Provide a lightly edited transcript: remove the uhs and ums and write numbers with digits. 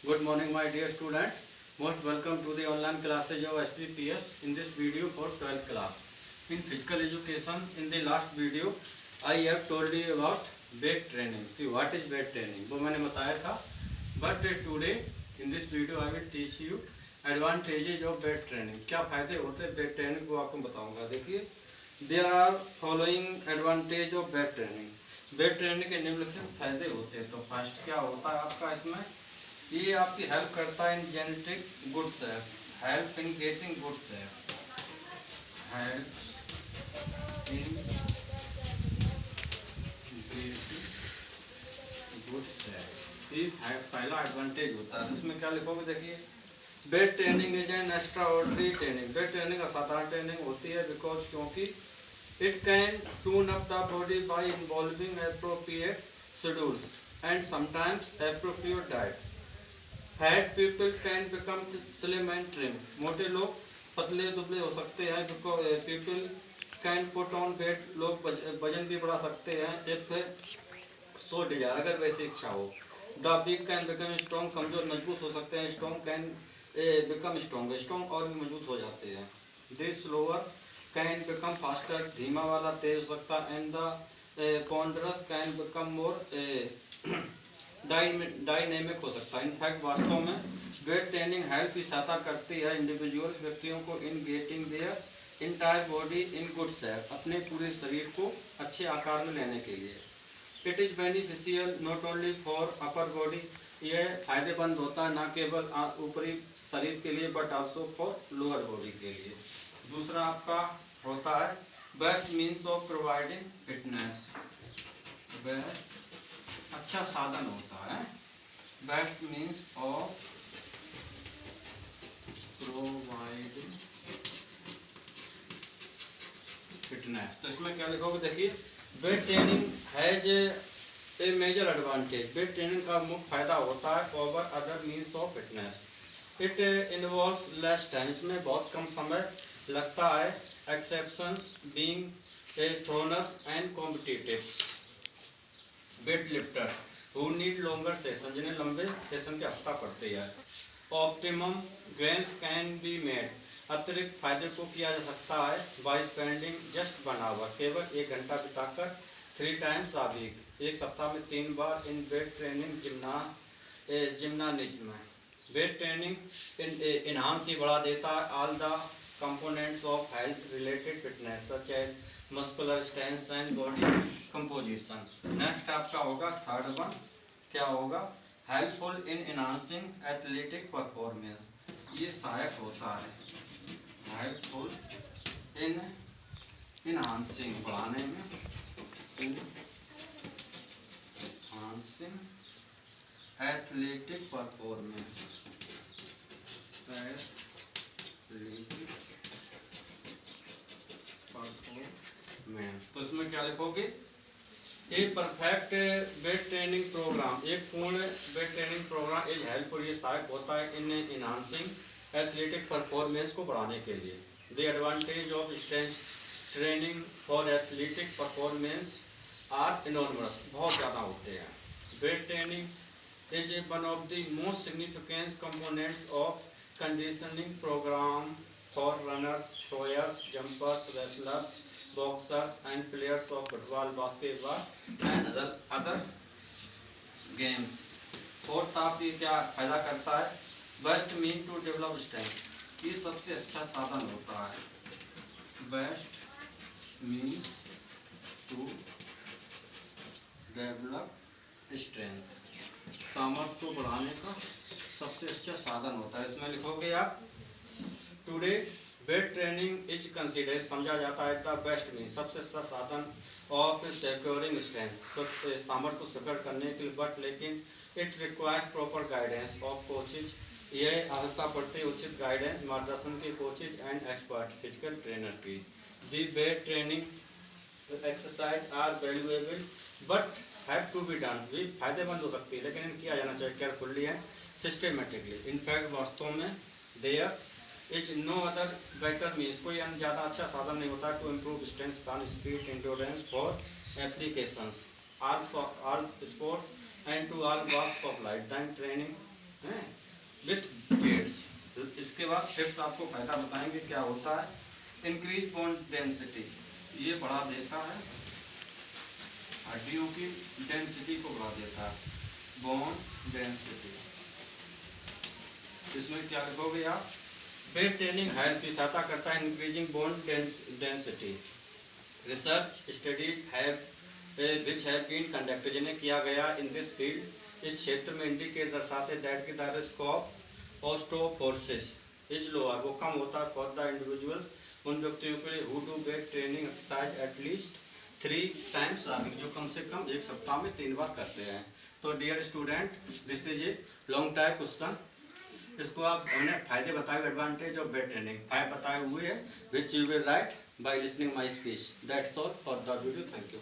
Good morning, my dear student. Most welcome to the online classes of SPPS in this video for 12th class. In physical education, in the last video, I have told you about weight training. See what is weight training? वो मैंने बताया था. But today, in this video, I will teach you advantages of weight training. क्या फायदे होते हैं weight training को आपको बताऊंगा. देखिए, there are following advantage of weight training. Weight training के निम्नलिखित फायदे होते हैं. तो फर्स्ट क्या होता है आपका इसमें, ये आपकी हेल्प करता है in genetic good shape, help in getting good shape, help in getting good shape. ये पहला एडवांटेज होता है. इसमें क्या लिखोगे, देखिए, weight training is an extra ordinary training. Weight training असाधारण ट्रेनिंग होती है बिकॉज क्योंकि it can tune up the body by involving appropriate schedules and sometimes appropriate diet. Fat people can become slim and trim. मोटे लोग पतले दुबले हो सकते हैं. because people can put on weight. लोग वजन भी बढ़ा सकते हैं if so desire, अगर वैसी इच्छा हो. The weak can become strong. कमजोर मजबूत हो सकते हैं. Strong can become strong. Strong और भी मजबूत हो जाते हैं. This slower can become faster. धीमा वाला तेज हो सकता है. And the ponderous can become more dynamic हो सकता है. इनफैक्ट वास्तव में वेट ट्रेनिंग हेल्प की सहायता करती है इंडिविजुअल्स व्यक्तियों को in getting their entire body in good shape, अपने पूरे शरीर को अच्छे आकार में लेने के लिए. It is beneficial not only for upper body. यह फायदेमंद होता है न केवल ऊपरी शरीर के लिए but also for lower body के लिए. दूसरा आपका होता है best means of providing fitness. Best अच्छा साधन होता है. Best means of providing fitness. तो इसमें क्या लिखोगे, देखिए, weight training has a major advantage. Weight training का मुख्य फायदा होता है over other means of fitness. It involves less time. इसमें बहुत कम समय लगता है. Exceptions being throwers and competitive weight lifter who need longer session, जिन्हें लंबे सेशन की आवश्यकता पड़ती है. Optimum gains can be made. अतिरिक्त फायदे को किया जा सकता है बाय स्पेंडिंग जस्ट 1 आवर, केवल 1 घंटा बिताकर 3 टाइम्स अ वीक, एक सप्ताह में 3 बार इन वेट ट्रेनिंग जिम्नानिज्म. वेट ट्रेनिंग इन्हांस ही बढ़ा देता है all the components of health related fitness such as muscular strength and body composition. Next आपका होगा थर्ड वन, क्या होगा, helpful in enhancing athletic performance. ये सहायक होता है हेल्पफुल इन एनहांसिंग बढ़ाने में, एनहांसिंग एथलेटिक परफॉर्मेंस. तो इसमें क्या लिखोगे, a perfect weight training program. एक पूर्ण weight training program is helpful. ये सहायक होता है इन इनहांसिंग एथलेटिक परफॉर्मेंस को बढ़ाने के लिए. The advantage of strength training for athletic performance are enormous. बहुत ज़्यादा होते हैं. Weight training is one of the most significant components of conditioning program for runners, throwers, jumpers, wrestlers, boxers and players of football, basketball and other games. Fourth आप ये क्या फायदा करता है, best mean to develop strength. ये सबसे अच्छा साधन होता है. Best mean to develop strength, सामर्थ्य को बढ़ाने का सबसे अच्छा साधन होता है. इसमें लिखोगे आप, today wait training is consider, समझा जाता है द बेस्ट मीन, सबसे अच्छा साधन ऑफ सिक्योरिंग स्ट्रेंथ, सामर्थ्य को सिक्योर करने के लिए. बट लेकिन it requires proper guidance of coaches. यह आवश्यकता पड़ती है उचित गाइडेंस मार्गदर्शन के coaches and expert physical trainer की. The weight training exercise are valuable but have to be done. भी फायदेमंद हो सकती है लेकिन किया जाना चाहिए केयरफुली एंड सिस्टमेटिकली. इनफैक्ट वास्तव में there is no other better means, कोई ज़्यादा अच्छा साधन नहीं होता to improve strength, speed, endurance for applications all sports and to all walks of life. Then training बाद फिफ्थ आपको फायदा बताएंगे क्या होता है। इंक्रीज बोन डेंसिटी, ये बढ़ा देता है हड्डियों की डेंसिटी को बढ़ा देता है, बोन डेंसिटी। इसमें क्या लिखोगे आप, वेट ट्रेनिंग हेल्थ की सहायता करता है increasing bone density. Research studies have which have been conducted, जिन्हें किया गया इन दिस फील्ड, इस क्षेत्र में इंडिकेट दर्शाते दैट की the risk of osteoporosis is lower, वो कम होता है फॉर द इंडिविजुअल्स, उन व्यक्तियों के लिए who do wait training exercise at least 3 times a week, जो कम से कम एक सप्ताह में 3 बार करते हैं। तो dear student, this is a long type question. इसको आप हमने फायदे बताए, एडवांटेज ऑफ वेट ट्रेनिंग 5 बताए हुए हैं, which you will write by listening my speech. That's all for the video, thank you.